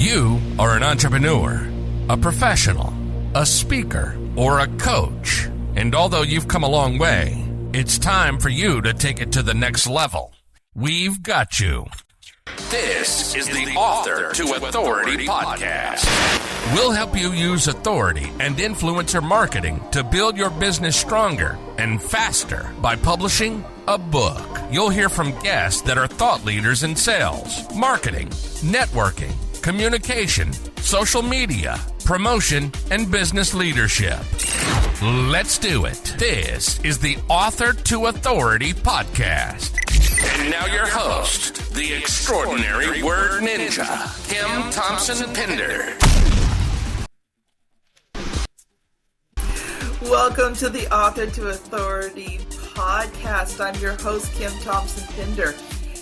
You are an entrepreneur, a professional, a speaker, or a coach. And although you've come a long way, it's time for you to take it to the next level. We've got you. This is the Author to Authority podcast. We'll help you use authority and influencer marketing to build your business stronger and faster by publishing a book. You'll hear from guests that are thought leaders in sales, marketing, networking, communication, social media, promotion, and business leadership. Let's do it. This is the Author to Authority podcast. And now your host, the extraordinary word ninja, Kim Thompson-Pinder. Welcome to the Author to Authority podcast. I'm your host, Kim Thompson-Pinder,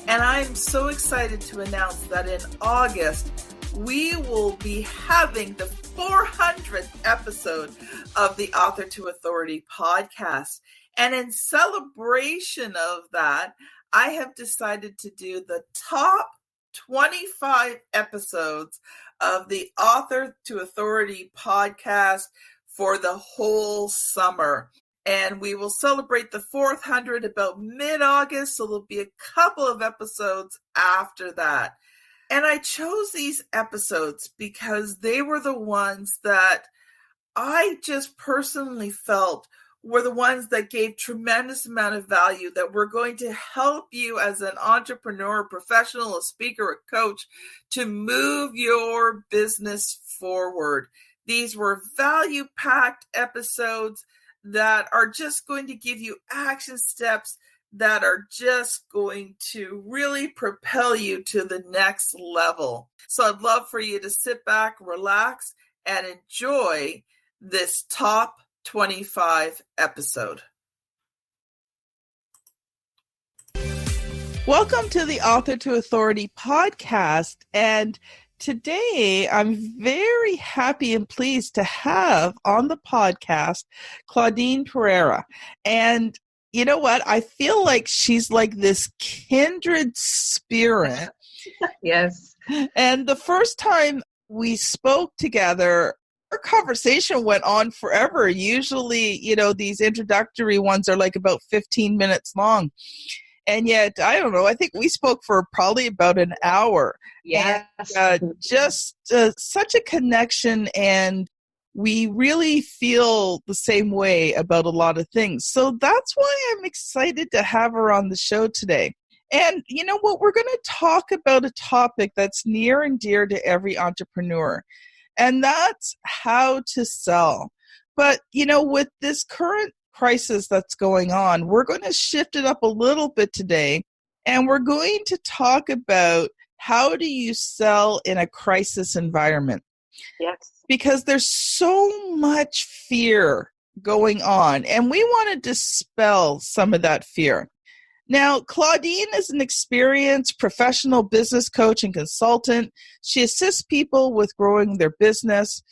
and I'm so excited to announce that in August, we will be having the 400th episode of the Author to Authority podcast. And in celebration of that, I have decided to do the top 25 episodes of the Author to Authority podcast for the whole summer. And we will celebrate the 400 about mid-August, so there'll be a couple of episodes after that. And I chose these episodes because they were the ones that I just personally felt were the ones that gave tremendous amount of value, that were going to help you as an entrepreneur, a professional, a speaker, a coach to move your business forward. These were value-packed episodes that are just going to give you action steps that are just going to really propel you to the next level. So I'd love for you to sit back, relax, and enjoy this top 25 episode. Welcome to the Author to Authority podcast. And today I'm very happy and pleased to have on the podcast Claudine Pereira. And you know what? I feel like she's like this kindred spirit. Yes. And the first time we spoke together, our conversation went on forever. Usually, these introductory ones are like about 15 minutes long. And yet, I don't know, I think we spoke for probably about an hour. Yes. And, just such a connection, and we really feel the same way about a lot of things. So that's why I'm excited to have her on the show today. And you know what? We're going to talk about a topic that's near and dear to every entrepreneur, and that's how to sell. But, with this current crisis that's going on, we're going to shift it up a little bit today, and we're going to talk about how do you sell in a crisis environment. Yes. Because there's so much fear going on, and we want to dispel some of that fear. Now, Claudine is an experienced professional business coach and consultant. She assists people with growing their business.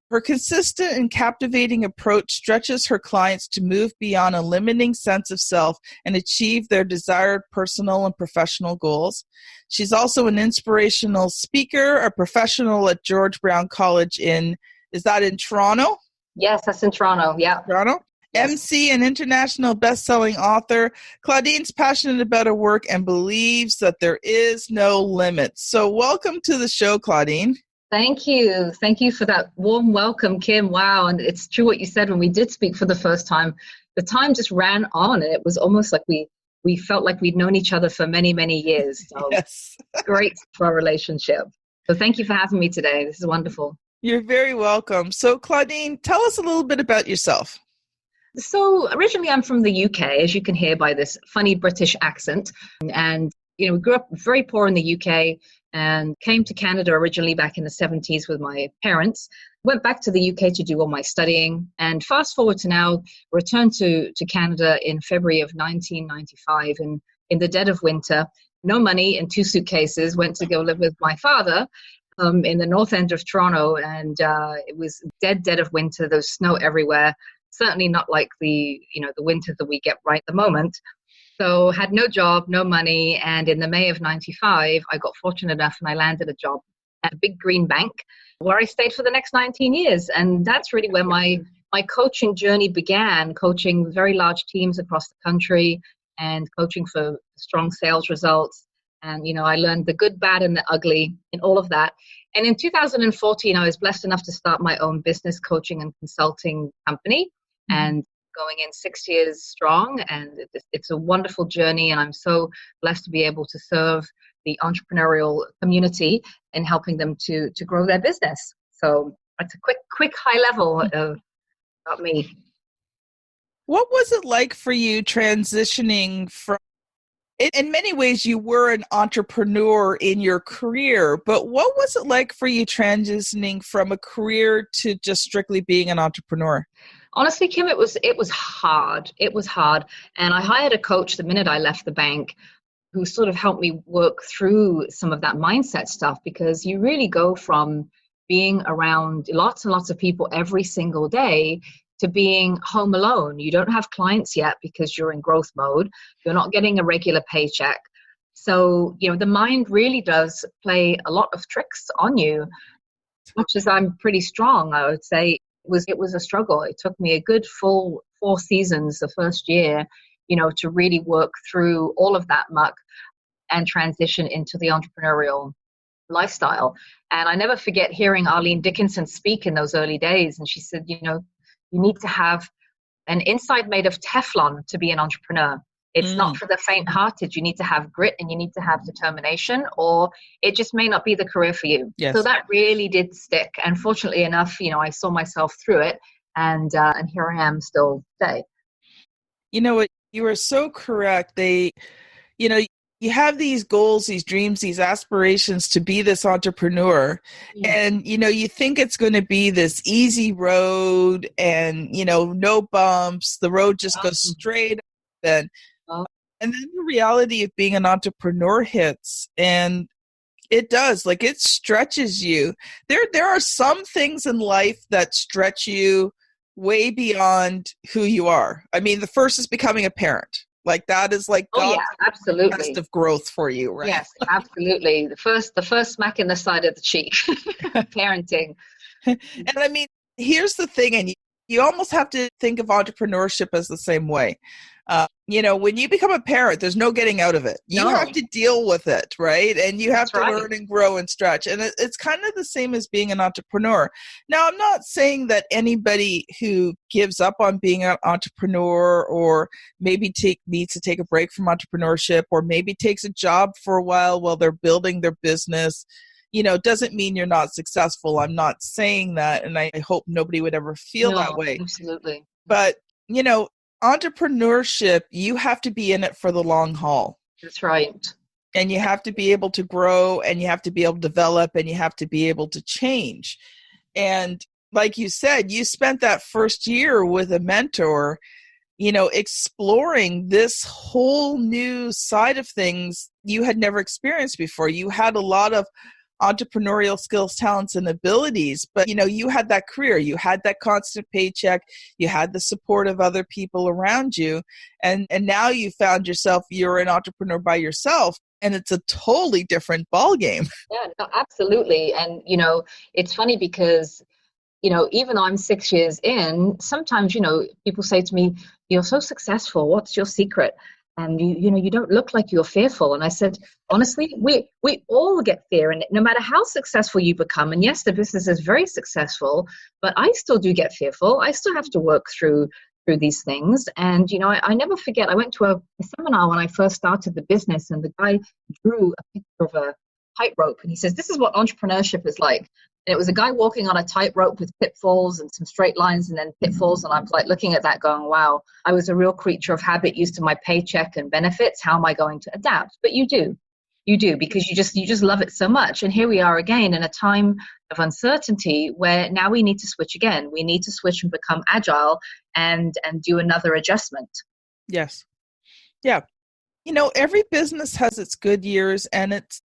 Her consistent and captivating approach stretches her clients to move beyond a limiting sense of self and achieve their desired personal and professional goals. She's also an inspirational speaker, a professional at George Brown College is that in Toronto? Yes, that's in Toronto, yeah. Toronto? Yes. MC and international best-selling author. Claudine's passionate about her work and believes that there is no limit. So welcome to the show, Claudine. Thank you. Thank you for that warm welcome, Kim. Wow. And it's true what you said when we did speak for the first time. The time just ran on, and it was almost like we felt like we'd known each other for many, many years. So yes. Great for our relationship. So thank you for having me today. This is wonderful. You're very welcome. So Claudine, tell us a little bit about yourself. So originally I'm from the UK, as you can hear by this funny British accent. And, we grew up very poor in the UK and came to Canada originally back in the 70s with my parents. Went back to the UK to do all my studying, and fast forward to now, returned to Canada in February of 1995 in the dead of winter. No money and 2 suitcases, went to go live with my father in the north end of Toronto, and it was dead of winter. There was snow everywhere, certainly not like the winter that we get right at the moment. So had no job, no money, and in the May of 95, I got fortunate enough and I landed a job at a big green bank where I stayed for the next 19 years. And that's really where my coaching journey began, coaching very large teams across the country and coaching for strong sales results. And, I learned the good, bad, and the ugly in all of that. And in 2014, I was blessed enough to start my own business coaching and consulting company, and going in 6 years strong. And it's a wonderful journey. And I'm so blessed to be able to serve the entrepreneurial community and helping them to grow their business. So that's a quick high level of about me. What was it like for you transitioning from, in many ways you were an entrepreneur in your career, but what was it like for you transitioning from a career to just strictly being an entrepreneur? Honestly, Kim, it was hard. It was hard. And I hired a coach the minute I left the bank who sort of helped me work through some of that mindset stuff, because you really go from being around lots and lots of people every single day to being home alone. You don't have clients yet because you're in growth mode. You're not getting a regular paycheck. So, the mind really does play a lot of tricks on you. Much as I'm pretty strong, I would say it was a struggle. It took me a good full 4 seasons the first year, to really work through all of that muck and transition into the entrepreneurial lifestyle. And I never forget hearing Arlene Dickinson speak in those early days. And she said, you need to have an inside made of Teflon to be an entrepreneur. It's not for the faint-hearted. You need to have grit and you need to have determination, or it just may not be the career for you. Yes. So that really did stick. And fortunately enough, I saw myself through it, and here I am still today. You know what? You are so correct. You have these goals, these dreams, these aspirations to be this entrepreneur. Yeah. And, you think it's going to be this easy road and, no bumps. The road just goes straight up. And then the reality of being an entrepreneur hits, and it does. Like, it stretches you. There are some things in life that stretch you way beyond who you are. I mean, the first is becoming a parent. Like, that is like God's absolutely test of growth for you, right? Yes, absolutely. The first smack in the side of the cheek, parenting. And I mean, here's the thing, and you almost have to think of entrepreneurship as the same way. When you become a parent, there's no getting out of it. You have to deal with it, right? And you have to learn and grow and stretch. And it's kind of the same as being an entrepreneur. Now, I'm not saying that anybody who gives up on being an entrepreneur, or maybe needs to take a break from entrepreneurship, or maybe takes a job for a while they're building their business, doesn't mean you're not successful. I'm not saying that, and I hope nobody would ever feel that way. Absolutely. But, entrepreneurship, you have to be in it for the long haul. That's right. And you have to be able to grow, and you have to be able to develop, and you have to be able to change. And like you said, you spent that first year with a mentor, exploring this whole new side of things you had never experienced before. You had a lot of entrepreneurial skills, talents, and abilities, but you had that career, you had that constant paycheck, you had the support of other people around you, and now you found yourself, you're an entrepreneur by yourself, and it's a totally different ball game. Yeah, no, absolutely. And it's funny because even though I'm 6 years in, sometimes people say to me, "You're so successful, what's your secret?" And you don't look like you're fearful. And I said, honestly, we all get fear, and no matter how successful you become, and yes, the business is very successful, but I still do get fearful. I still have to work through these things. And I never forget, I went to a seminar when I first started the business, and the guy drew a picture of a tightrope, and he says, "This is what entrepreneurship is like." And it was a guy walking on a tightrope with pitfalls and some straight lines and then pitfalls. And I was like looking at that going, wow, I was a real creature of habit, used to my paycheck and benefits. How am I going to adapt? But you do because you just love it so much. And here we are again in a time of uncertainty where now we need to switch again. We need to switch and become agile and do another adjustment. Yes. Yeah. Every business has its good years and its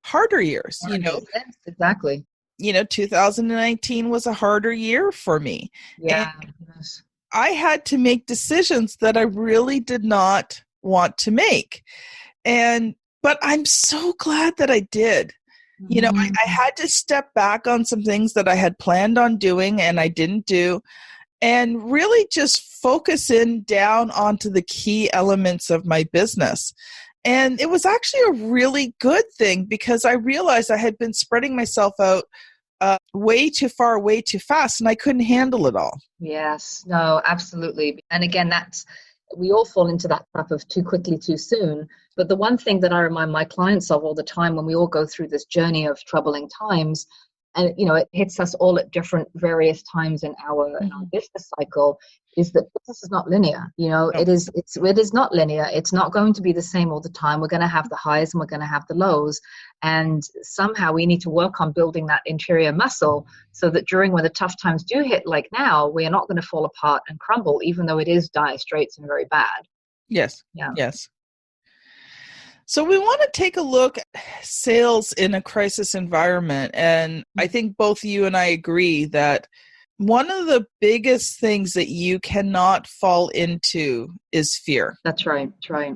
harder years, Yes, exactly. 2019 was a harder year for me. Yeah. Yes. I had to make decisions that I really did not want to make. But I'm so glad that I did. You know, I had to step back on some things that I had planned on doing and I didn't do, and really just focus in down onto the key elements of my business. And it was actually a really good thing because I realized I had been spreading myself out way too far, way too fast, and I couldn't handle it all. Yes, no, absolutely. And again, we all fall into that trap of too quickly, too soon. But the one thing that I remind my clients of all the time when we all go through this journey of troubling times, and it hits us all at different various times in our business cycle, is that business is not linear. No. It is not linear. It's not going to be the same all the time. We're going to have the highs and we're going to have the lows, and somehow we need to work on building that interior muscle so that during when the tough times do hit, like now, we are not going to fall apart and crumble, even though it is dire straits and very bad. Yes. Yeah. Yes. So we want to take a look at sales in a crisis environment. And I think both you and I agree that one of the biggest things that you cannot fall into is fear. That's right. That's right.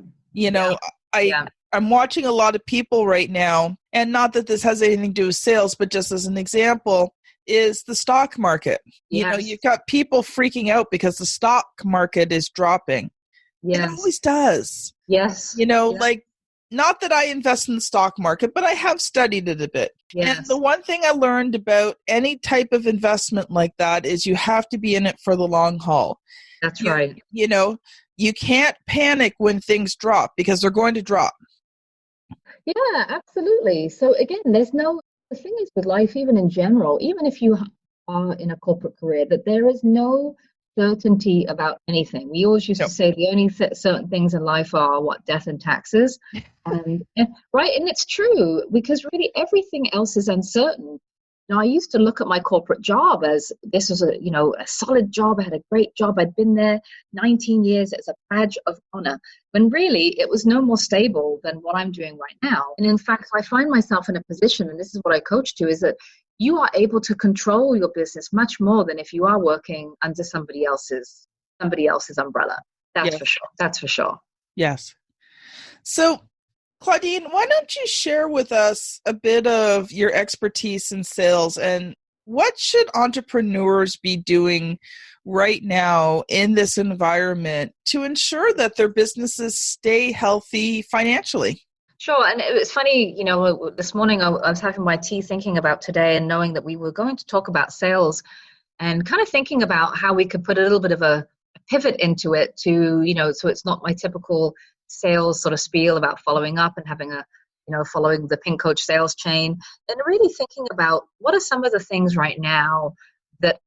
I'm watching a lot of people right now, and not that this has anything to do with sales, but just as an example, is the stock market. Yes. You've got people freaking out because the stock market is dropping. Yes. It always does. Yes. Like, not that I invest in the stock market, but I have studied it a bit. Yes. And the one thing I learned about any type of investment like that is you have to be in it for the long haul. That's right. You can't panic when things drop because they're going to drop. Yeah, absolutely. So again, the thing is with life, even in general, even if you are in a corporate career, that there is no certainty about anything. We always used to say the only certain things in life are death and taxes. And right. And it's true, because really everything else is uncertain. Now, I used to look at my corporate job as this was a solid job. I had a great job. I'd been there 19 years. It's a badge of honor. When really it was no more stable than what I'm doing right now. And in fact, I find myself in a position, and this is what I coach to, is that you are able to control your business much more than if you are working under somebody else's umbrella. That's for sure. That's for sure. Yes. So, Claudine, why don't you share with us a bit of your expertise in sales, and what should entrepreneurs be doing right now in this environment to ensure that their businesses stay healthy financially? Sure. And it was funny, this morning I was having my tea thinking about today and knowing that we were going to talk about sales and kind of thinking about how we could put a little bit of a pivot into it to, so it's not my typical sales sort of spiel about following up and having following the Pink Coach sales chain, and really thinking about what are some of the things right now that,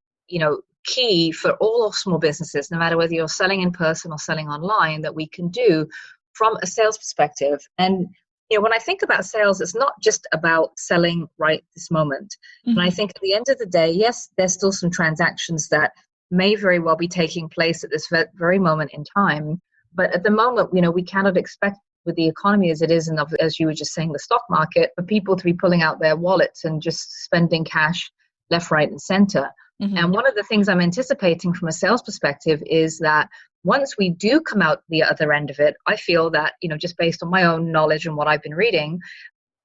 key for all small businesses, no matter whether you're selling in person or selling online, that we can do from a sales perspective. And when I think about sales, it's not just about selling right this moment. Mm-hmm. And I think at the end of the day, yes, there's still some transactions that may very well be taking place at this very moment in time. But at the moment, we cannot expect, with the economy as it is, and as you were just saying, the stock market, for people to be pulling out their wallets and just spending cash left, right, and center. Mm-hmm. And one of the things I'm anticipating from a sales perspective is that once we do come out the other end of it, I feel that, just based on my own knowledge and what I've been reading,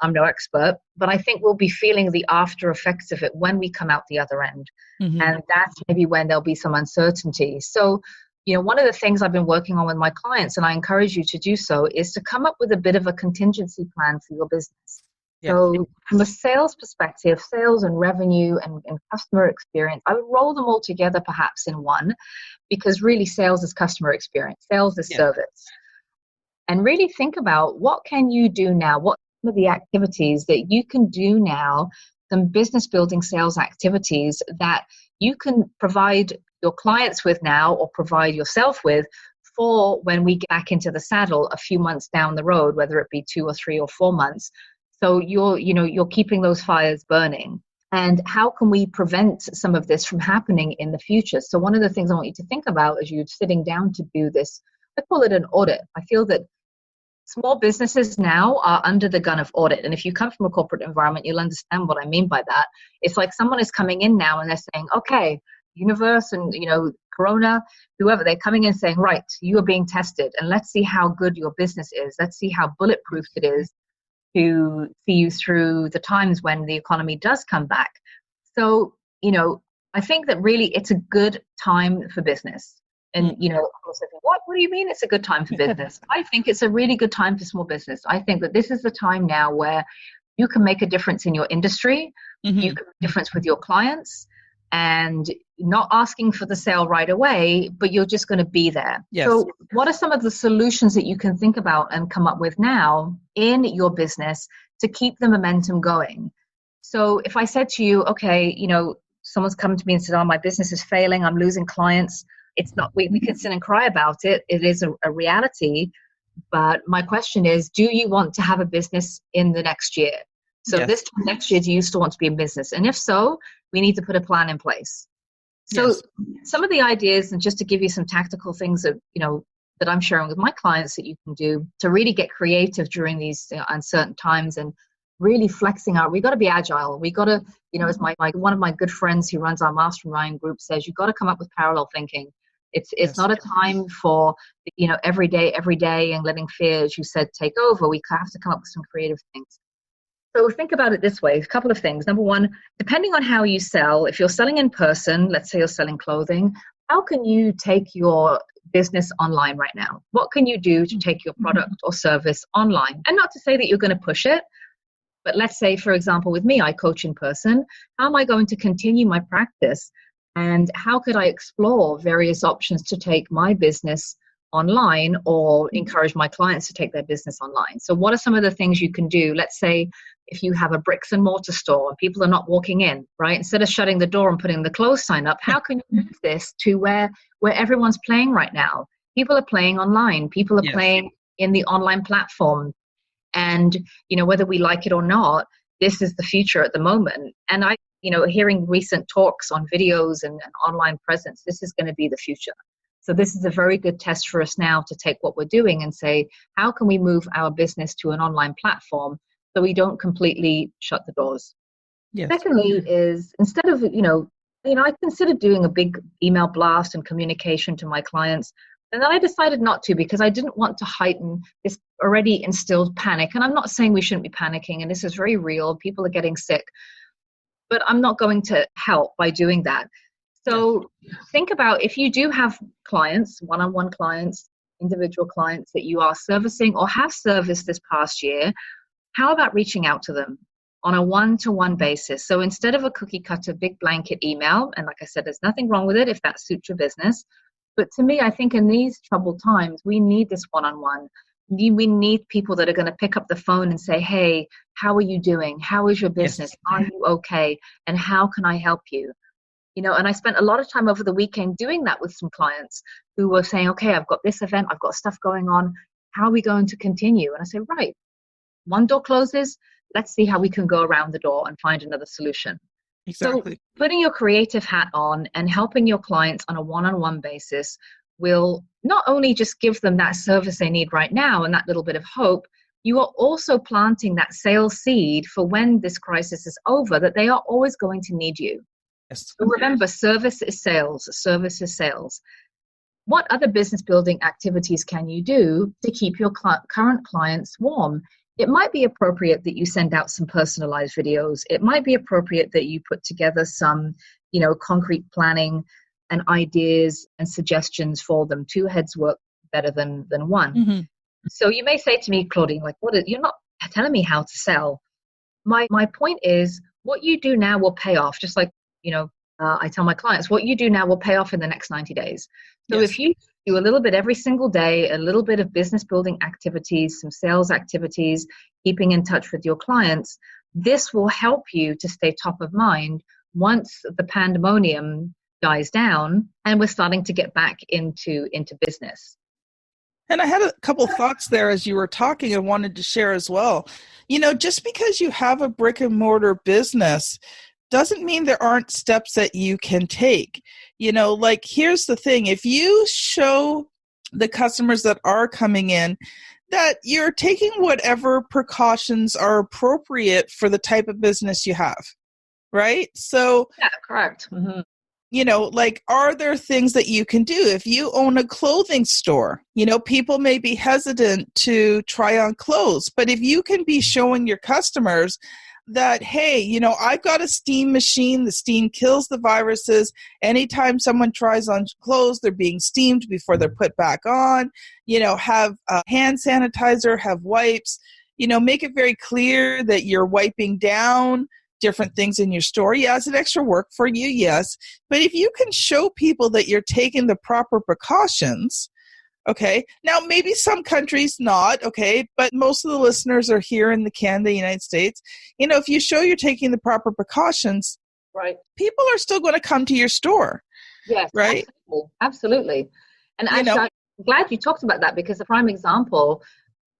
I'm no expert, but I think we'll be feeling the after effects of it when we come out the other end. Mm-hmm. And that's maybe when there'll be some uncertainty. So, one of the things I've been working on with my clients, and I encourage you to do so, is to come up with a bit of a contingency plan for your business. Yes. So from a sales perspective, sales and revenue and customer experience, I would roll them all together perhaps in one, because really sales is customer experience. Sales is service. And really think about what can you do now? What are the activities that you can do now, some business building sales activities that you can provide your clients with now, or provide yourself with, for when we get back into the saddle a few months down the road, whether it be 2 or 3 or 4 months. So you're keeping those fires burning. And how can we prevent some of this from happening in the future? So one of the things I want you to think about as you're sitting down to do this, I call it an audit. I feel that small businesses now are under the gun of audit. And if you come from a corporate environment, you'll understand what I mean by that. It's like someone is coming in now and they're saying, okay, universe and, Corona, whoever, they're coming in saying, right, you are being tested, and let's see how good your business is. Let's see how bulletproof it is. to see you through the times when the economy does come back. So, I think that really it's a good time for business. And, of course, I think, what do you mean it's a good time for business? I think it's a really good time for small business. I think that this is the time now where you can make a difference in your industry. You can make a difference with your clients, and not asking for the sale right away, but you're just going to be there. Yes. So what are some of the solutions that you can think about and come up with now in your business to keep the momentum going? So if I said to you, okay, someone's come to me and said, oh, my business is failing, I'm losing clients. It's not, we can sit and cry about it. It is a reality. But my question is, do you want to have a business in the next year? So Yes. this time next year, do you still want to be in business? And if so, we need to put a plan in place. So Yes. some of the ideas, and just to give you some tactical things that, that I'm sharing with my clients that you can do to really get creative during these uncertain times and really flexing out. We got to be agile. We got to, as one of my good friends who runs our mastermind group says, you got to come up with parallel thinking. It's Yes. not a time for, every day and letting fear, as you said, take over. We have to come up with some creative things. So think about it this way, a couple of things. Number one, depending on how you sell, if you're selling in person, let's say you're selling clothing, how can you take your business online right now? What can you do to take your product or service online? And not to say that you're going to push it, but let's say, for example, with me, I coach in person. How am I going to continue my practice? And how could I explore various options to take my business online or encourage my clients to take their business online? So what are some of the things you can do? Let's say if you have a bricks and mortar store and people are not walking in, right? Instead of shutting the door and putting the close sign up, how can you move this to where everyone's playing right now? People are playing online. People are Yes. playing in the online platform. And, whether we like it or not, this is the future at the moment. And hearing recent talks on videos and online presence, this is going to be the future. So this is a very good test for us now to take what we're doing and say, how can we move our business to an online platform so we don't completely shut the doors? Yes. Secondly is, instead of, I considered doing a big email blast and communication to my clients. And then I decided not to, because I didn't want to heighten this already instilled panic. And I'm not saying we shouldn't be panicking, and this is very real. People are getting sick. But I'm not going to help by doing that. So think about, if you do have clients, one-on-one clients, individual clients that you are servicing or have serviced this past year, how about reaching out to them on a one-to-one basis? So instead of a cookie cutter, big blanket email, and like I said, there's nothing wrong with it if that suits your business. But to me, I think in these troubled times, we need this one-on-one. We need people that are going to pick up the phone and say, hey, how are you doing? How is your business? Yes. Are you okay? And how can I help you? And I spent a lot of time over the weekend doing that with some clients who were saying, okay, I've got this event, I've got stuff going on. How are we going to continue? And I say, right, one door closes. Let's see how we can go around the door and find another solution. Exactly. So putting your creative hat on and helping your clients on a one-on-one basis will not only just give them that service they need right now and that little bit of hope, you are also planting that sales seed for when this crisis is over, that they are always going to need you. Yes. So remember, service is sales. Service is sales. What other business building activities can you do to keep your current clients warm? It might be appropriate that you send out some personalized videos. It might be appropriate that you put together some, concrete planning and ideas and suggestions for them. Two heads work better than one. Mm-hmm. So you may say to me, Claudine, you're not telling me how to sell. My point is, what you do now will pay off. Just like, I tell my clients, what you do now will pay off in the next 90 days. So Yes. if you do a little bit every single day, a little bit of business building activities, some sales activities, keeping in touch with your clients, this will help you to stay top of mind once the pandemonium dies down and we're starting to get back into business. And I had a couple thoughts there as you were talking and wanted to share as well. Just because you have a brick and mortar business doesn't mean there aren't steps that you can take. Here's the thing. If you show the customers that are coming in that you're taking whatever precautions are appropriate for the type of business you have, right? So Yeah, correct. Mm-hmm. like, are there things that you can do? If you own a clothing store, people may be hesitant to try on clothes, but if you can be showing your customers that, hey, I've got a steam machine, the steam kills the viruses. Anytime someone tries on clothes, they're being steamed before they're put back on, have hand sanitizer, have wipes, make it very clear that you're wiping down different things in your store. Yeah, it's an extra work for you, yes. But if you can show people that you're taking the proper precautions, okay. Now, maybe some countries not, okay, but most of the listeners are here in the Canada, United States. If you show you're taking the proper precautions, right, people are still going to come to your store. Yes, right? Absolutely. And actually, I'm glad you talked about that, because a prime example,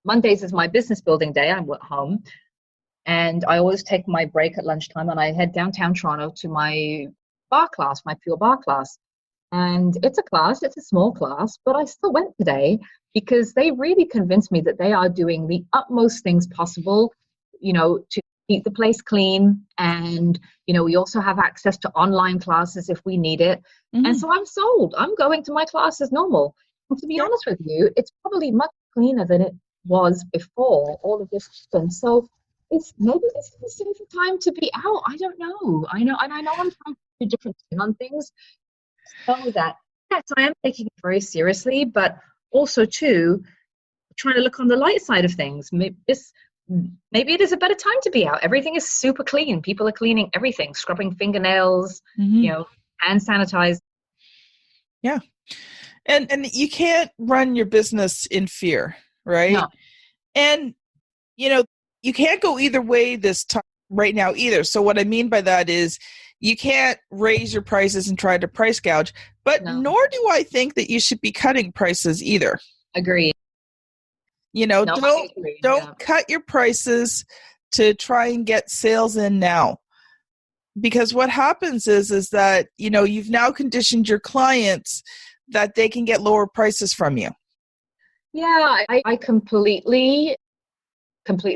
Mondays is my business building day. I'm at home. And I always take my break at lunchtime and I head downtown Toronto to my bar class, my pure bar class. And it's a small class, but I still went today because they really convinced me that they are doing the utmost things possible, to keep the place clean. And, we also have access to online classes if we need it. Mm-hmm. And so I'm sold. I'm going to my class as normal. And to be honest with you, it's probably much cleaner than it was before all of this happened. So maybe this is a safer time to be out. I don't know. I know I'm trying to do a different spin on things. So that, yes, I am taking it very seriously, but also too, trying to look on the light side of things. Maybe it is a better time to be out. Everything is super clean. People are cleaning everything, scrubbing fingernails, mm-hmm. Hand sanitize. Yeah. And you can't run your business in fear, right? No. And, you can't go either way this time right now either. So what I mean by that is you can't raise your prices and try to price gouge, but nor do I think that you should be cutting prices either. Agreed. Don't cut your prices to try and get sales in now. Because what happens is that, you've now conditioned your clients that they can get lower prices from you. Yeah, I completely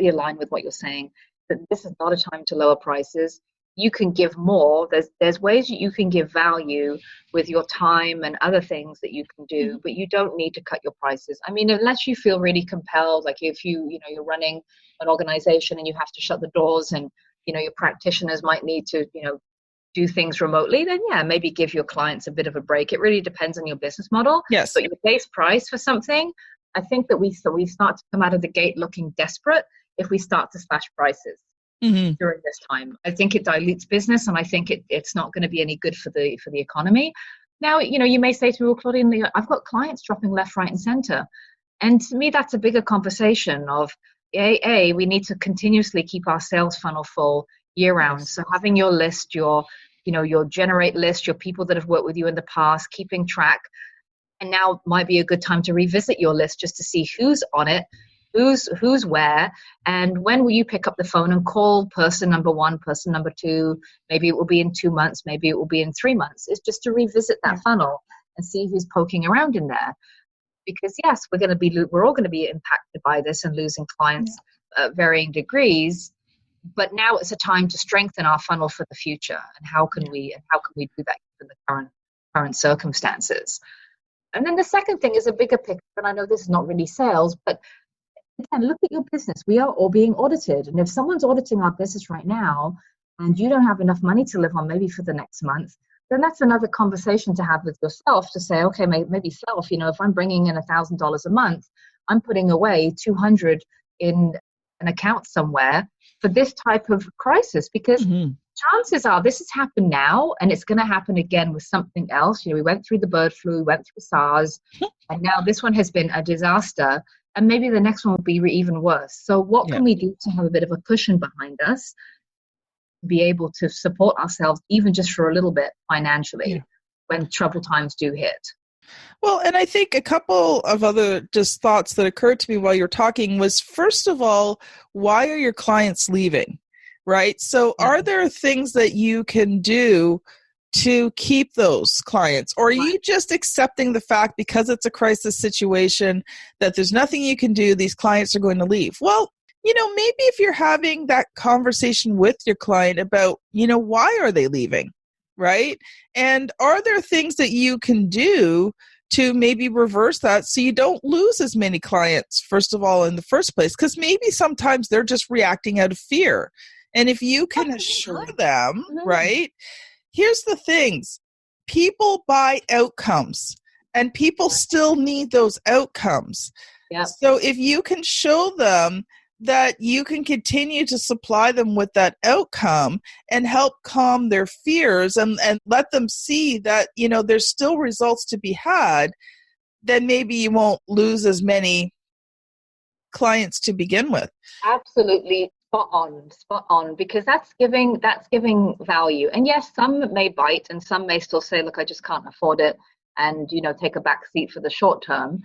align with what you're saying, that this is not a time to lower prices. You can give more. There's ways that you can give value with your time and other things that you can do, mm-hmm. but you don't need to cut your prices. I mean, unless you feel really compelled, like if you're running an organization and you have to shut the doors and, your practitioners might need to, do things remotely, then yeah, maybe give your clients a bit of a break. It really depends on your business model. Yes. But your base price for something, I think that we start to come out of the gate looking desperate if we start to slash prices mm-hmm. during this time. I think it dilutes business, and I think it's not going to be any good for the economy. Now, you may say to me, well, Claudine, I've got clients dropping left, right, and center, and to me, that's a bigger conversation of we need to continuously keep our sales funnel full year round. Yes. So having your list, your generate list, your people that have worked with you in the past, keeping track. And now might be a good time to revisit your list just to see who's on it, who's where, and when will you pick up the phone and call person number 1, person number 2. Maybe it will be in 2 months, maybe it will be in 3 months. It's just to revisit that funnel and see who's poking around in there. Because yes, we're all going to be impacted by this and losing clients at varying degrees. But now it's a time to strengthen our funnel for the future. And how can we do that given the current circumstances? And then the second thing is a bigger picture, and I know this is not really sales, but again, look at your business. We are all being audited. And if someone's auditing our business right now and you don't have enough money to live on maybe for the next month, then that's another conversation to have with yourself to say, okay, maybe self, if I'm bringing in $1,000 a month, I'm putting away $200 in an account somewhere for this type of crisis, because mm-hmm. chances are this has happened now and it's going to happen again with something else. We went through the bird flu, we went through SARS, and now this one has been a disaster, and maybe the next one will be even worse. So what can we do to have a bit of a cushion behind us, be able to support ourselves even just for a little bit financially when troubled times do hit? Well, and I think a couple of other just thoughts that occurred to me while you're talking was, first of all, why are your clients leaving, right? So are there things that you can do to keep those clients? Or are you just accepting the fact because it's a crisis situation that there's nothing you can do, these clients are going to leave? Well, maybe if you're having that conversation with your client about, why are they leaving? right? And are there things that you can do to maybe reverse that so you don't lose as many clients, first of all, in the first place? Because maybe sometimes they're just reacting out of fear. And if you can assure them, right? Here's the things. People buy outcomes, and people still need those outcomes. Yep. So if you can show them that you can continue to supply them with that outcome and help calm their fears and let them see that, you know, there's still results to be had, then maybe you won't lose as many clients to begin with. Absolutely. Spot on, because that's giving value. And yes, some may bite and some may still say, look, I just can't afford it, and, you know, take a back seat for the short term.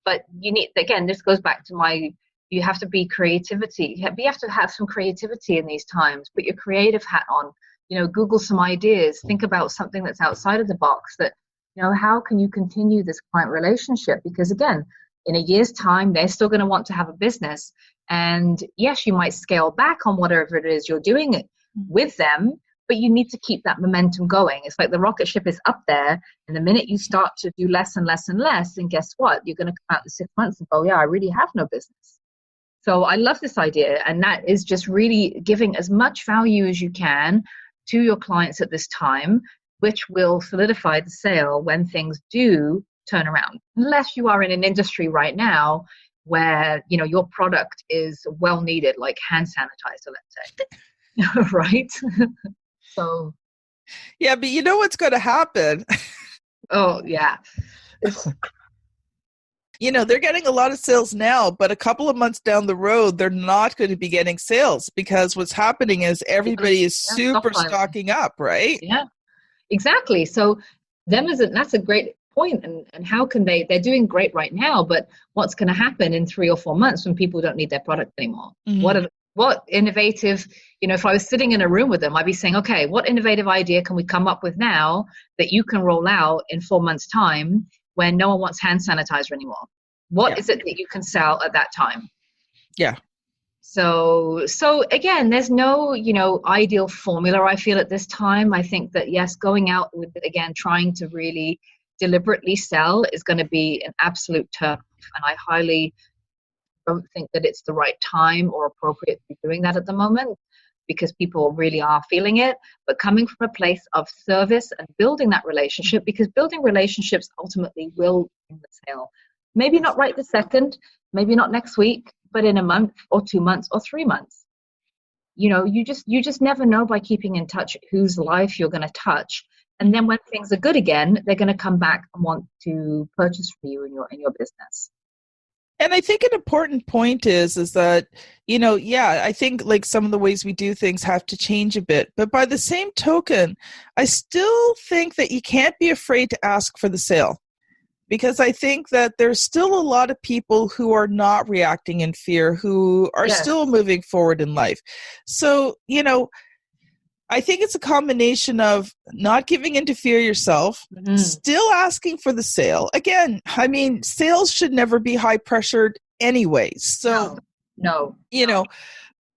But you need, again, this goes back to you have to be creativity. You have to have some creativity in these times. Put your creative hat on, you know, Google some ideas, think about something that's outside of the box that, you know, how can you continue this client relationship? Because again, in a year's time, they're still going to want to have a business. And yes, you might scale back on whatever it is you're doing with them, but you need to keep that momentum going. It's like the rocket ship is up there, and the minute you start to do less and less and less, and guess what? You're going to come out in 6 months and go, yeah, I really have no business. So I love this idea, and that is just really giving as much value as you can to your clients at this time, which will solidify the sale when things do turn around. Unless you are in an industry right now where, you know, your product is well needed, like hand sanitizer, let's say. Right? So yeah, but you know what's going to happen? Oh yeah. You know, they're getting a lot of sales now, but a couple of months down the road, they're not going to be getting sales, because what's happening is everybody is super stocking up, right? Yeah, exactly. So that's a great point. And how can they're doing great right now, but what's going to happen in 3 or 4 months when people don't need their product anymore? Mm-hmm. What innovative, you know, if I was sitting in a room with them, I'd be saying, okay, what innovative idea can we come up with now that you can roll out in 4 months' time when no one wants hand sanitizer anymore? What is it that you can sell at that time? Yeah. So again, there's no, you know, ideal formula, I feel, at this time. I think that, yes, going out with, again, trying to really deliberately sell is going to be an absolute turn off, and I highly don't think that it's the right time or appropriate to be doing that at the moment, because people really are feeling it. But coming from a place of service and building that relationship, because building relationships ultimately will bring the sale. Maybe not right this second, maybe not next week, but in a month or 2 months or 3 months. You know, you just never know by keeping in touch whose life you're going to touch. And then when things are good again, they're going to come back and want to purchase from you in your business. And I think an important point is that, you know, yeah, I think like some of the ways we do things have to change a bit. But by the same token, I still think that you can't be afraid to ask for the sale. Because I think that there's still a lot of people who are not reacting in fear, who are still moving forward in life. So, you know, I think it's a combination of not giving in to fear yourself, still asking for the sale. Again, I mean, sales should never be high pressured anyways. So, no. You know,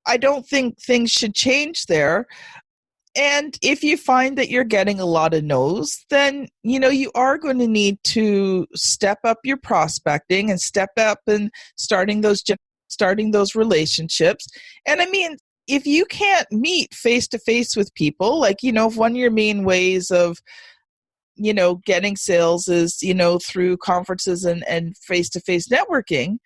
I don't think things should change there. And if you find that you're getting a lot of no's, then, you know, you are going to need to step up your prospecting and step up and starting those relationships. And I mean, if you can't meet face-to-face with people, like, you know, if one of your main ways of, you know, getting sales is, you know, through conferences and face-to-face networking,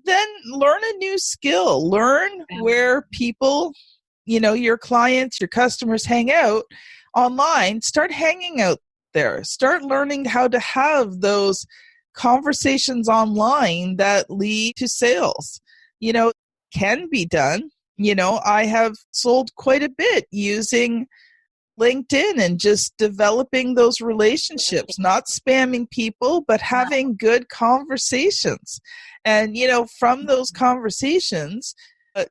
then learn a new skill. Learn where people, you know, your clients, your customers hang out online. Start hanging out there. Start learning how to have those conversations online that lead to sales. You know, can be done. You know, I have sold quite a bit using LinkedIn and just developing those relationships, not spamming people, but having good conversations. And, you know, from those conversations,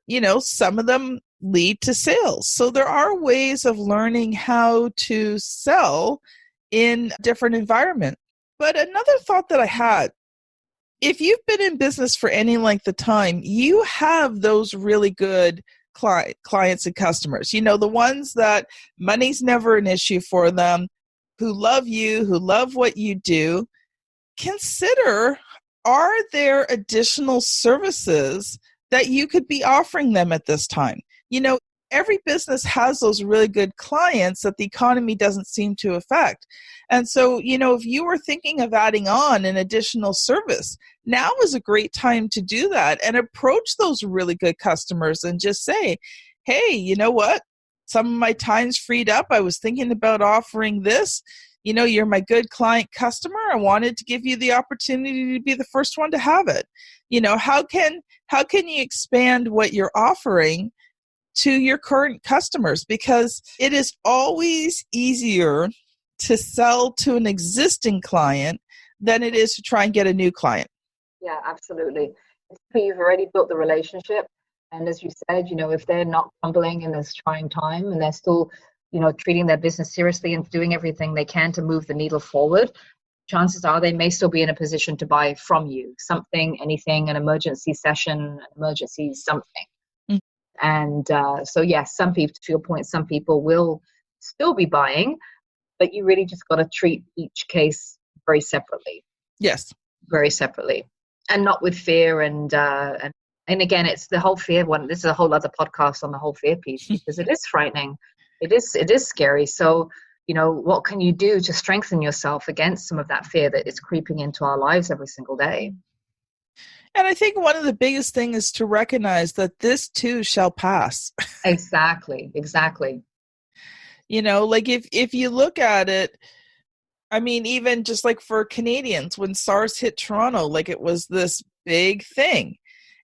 you know, some of them lead to sales. So there are ways of learning how to sell in a different environment. But another thought that I had, if you've been in business for any length of time, you have those really good clients and customers, the ones that money's never an issue for them, who love you, who love what you do, consider, are there additional services that you could be offering them at this time? Every business has those really good clients that the economy doesn't seem to affect. And so, if you were thinking of adding on an additional service, now is a great time to do that and approach those really good customers and just say, hey, you know what? Some of my time's freed up. I was thinking about offering this. You're my good client customer. I wanted to give you the opportunity to be the first one to have it. How can you expand what you're offering to your current customers? Because it is always easier to sell to an existing client than it is to try and get a new client. Yeah, absolutely. You've already built the relationship. And as you said, if they're not crumbling in this trying time and they're still, treating their business seriously and doing everything they can to move the needle forward, chances are they may still be in a position to buy from you something, anything, an emergency session, an emergency something. And so, yes, some people, to your point, some people will still be buying, but you really just got to treat each case very separately. Yes. Very separately. And not with fear. And again, it's the whole fear one. This is a whole other podcast on the whole fear piece, because it is frightening. It is scary. So, what can you do to strengthen yourself against some of that fear that is creeping into our lives every single day? And I think one of the biggest things is to recognize that this too shall pass. Exactly. If you look at it, I mean, even just like for Canadians, when SARS hit Toronto, it was this big thing.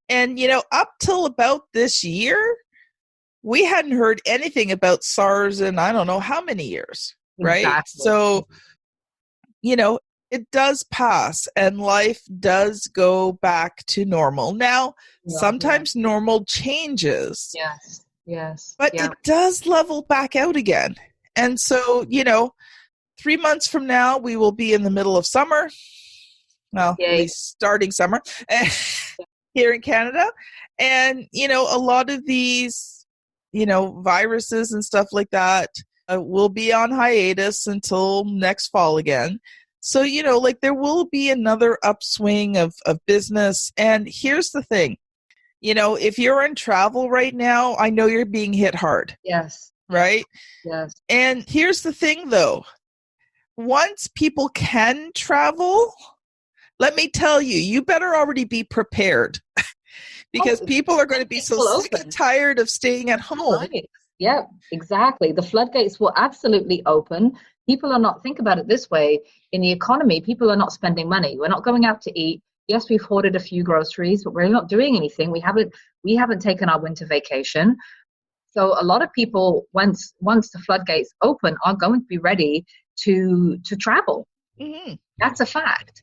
And, up till about this year, we hadn't heard anything about SARS in I don't know how many years, right? Exactly. So, it does pass and life does go back to normal. Now, sometimes normal changes. Yes. But it does level back out again. And so, 3 months from now, we will be in the middle of summer. Well, at least starting summer here in Canada. And, a lot of these, viruses and stuff like that will be on hiatus until next fall again. So, there will be another upswing of business. And here's the thing, if you're in travel right now, I know you're being hit hard. Yes. Right? Yes. And here's the thing, though. Once people can travel, let me tell you, you better already be prepared because people are going to be so sick and tired of staying at home. Right. Yeah, exactly. The floodgates will absolutely open. People are not, think about it this way, in the economy, people are not spending money. We're not going out to eat. Yes, we've hoarded a few groceries, but we're not doing anything. We haven't taken our winter vacation. So a lot of people, once the floodgates open, are going to be ready to travel. Mm-hmm. That's a fact.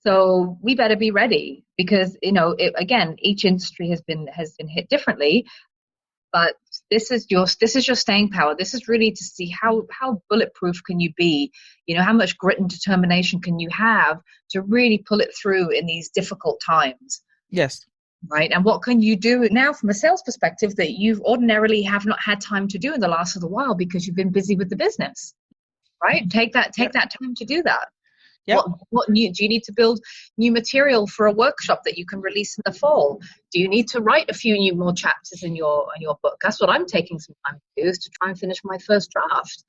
So we better be ready because, again, each industry has been hit differently. But this is your staying power. This is really to see how bulletproof can you be? How much grit and determination can you have to really pull it through in these difficult times? Yes. Right. And what can you do now from a sales perspective that you ordinarily have not had time to do in the last little while because you've been busy with the business? Right. Take that time to do that. Yep. What new do you need to build new material for a workshop that you can release in the fall? Do you need to write a few more chapters in your book? That's what I'm taking some time to do, is to try and finish my first draft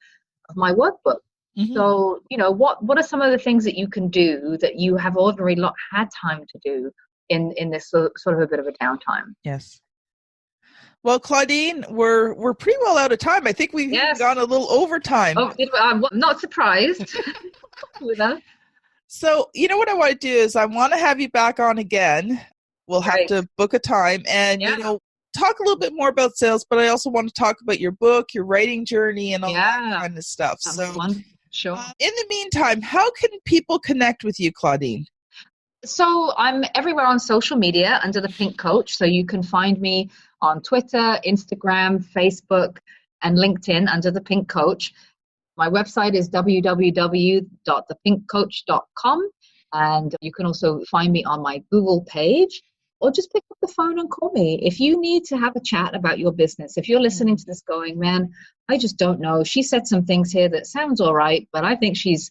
of my workbook. Mm-hmm. So, what are some of the things that you can do that you have ordinarily not had time to do in this sort of a bit of a downtime? Yes. Well, Claudine, we're pretty well out of time. I think we've gone a little overtime. Oh, I'm not surprised with that. So, what I want to do is I want to have you back on again. We'll have to book a time and, talk a little bit more about sales, but I also want to talk about your book, your writing journey, and all that kind of stuff. So, sure. In the meantime, how can people connect with you, Claudine? So I'm everywhere on social media under the Pink Coach. So you can find me on Twitter, Instagram, Facebook, and LinkedIn under the Pink Coach. My website is www.thepinkcoach.com. And you can also find me on my Google page. or just pick up the phone and call me. If you need to have a chat about your business, if you're listening to this going, man, I just don't know. She said some things here that sounds all right, but I think she's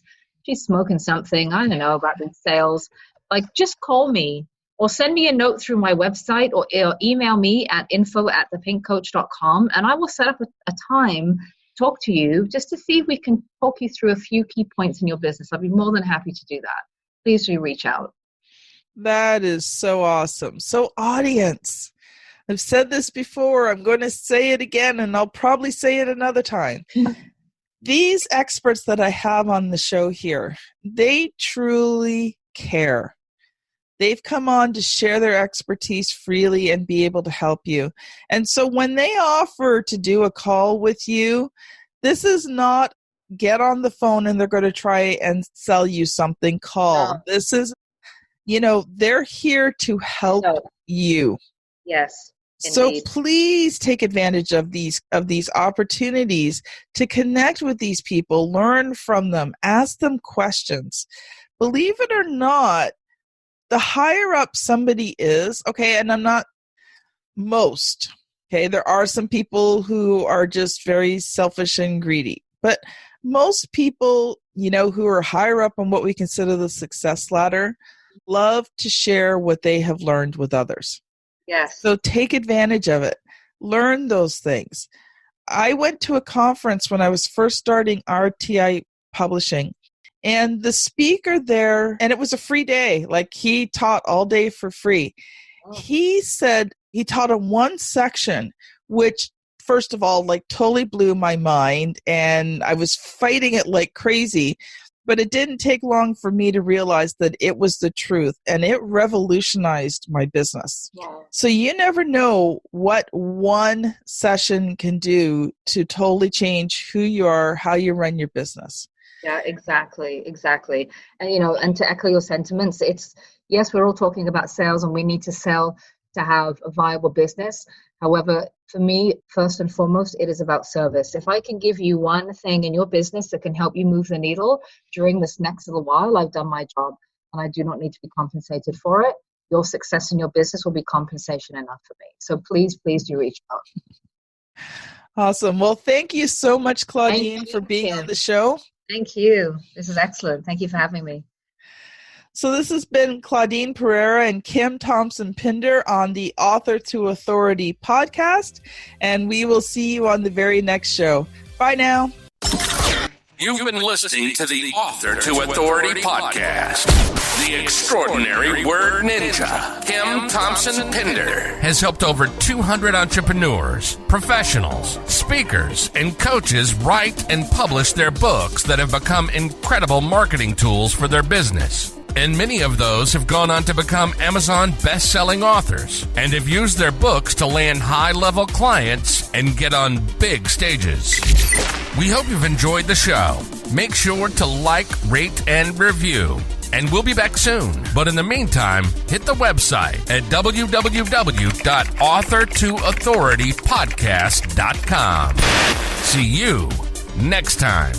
smoking something. I don't know about the sales. Like, just call me or send me a note through my website or email me at info@thepinkcoach.com, and I will set up a time to talk to you just to see if we can talk you through a few key points in your business. I'd be more than happy to do that. Please do reach out. That is so awesome. So, audience, I've said this before. I'm going to say it again, and I'll probably say it another time. These experts that I have on the show here, they truly care. They've come on to share their expertise freely and be able to help you. And so when they offer to do a call with you, this is not get on the phone and they're going to try and sell you something call. No. This is, they're here to help you. Yes. So Indeed. Please take advantage of these opportunities to connect with these people, learn from them, ask them questions. Believe it or not, the higher up somebody is, okay, and I'm not most, okay, there are some people who are just very selfish and greedy, but most people, who are higher up on what we consider the success ladder, love to share what they have learned with others. Yes. So take advantage of it. Learn those things. I went to a conference when I was first starting RTI publishing, and the speaker there, and it was a free day, like he taught all day for free. Oh. He said he taught in one section, which first of all, like totally blew my mind, and I was fighting it like crazy. But it didn't take long for me to realize that it was the truth, and it revolutionized my business. Yeah. So you never know what one session can do to totally change who you are, how you run your business. Yeah, exactly. And, and to echo your sentiments, yes, we're all talking about sales, and we need to sell to have a viable business. However, for me, first and foremost, it is about service. If I can give you one thing in your business that can help you move the needle during this next little while, I've done my job, and I do not need to be compensated for it. Your success in your business will be compensation enough for me. So please do reach out. Awesome. Well, thank you so much, Claudine, for being on the show. Thank you. This is excellent. Thank you for having me. So this has been Claudine Pereira and Kim Thompson-Pinder on the Author to Authority podcast, and we will see you on the very next show. Bye now. You've been listening to the Author to Authority podcast. The extraordinary word ninja, Kim Thompson-Pinder, has helped over 200 entrepreneurs, professionals, speakers, and coaches write and publish their books that have become incredible marketing tools for their business. And many of those have gone on to become Amazon best-selling authors and have used their books to land high-level clients and get on big stages. We hope you've enjoyed the show. Make sure to like, rate, and review. And we'll be back soon. But in the meantime, hit the website at www.authortoauthoritypodcast.com. See you next time.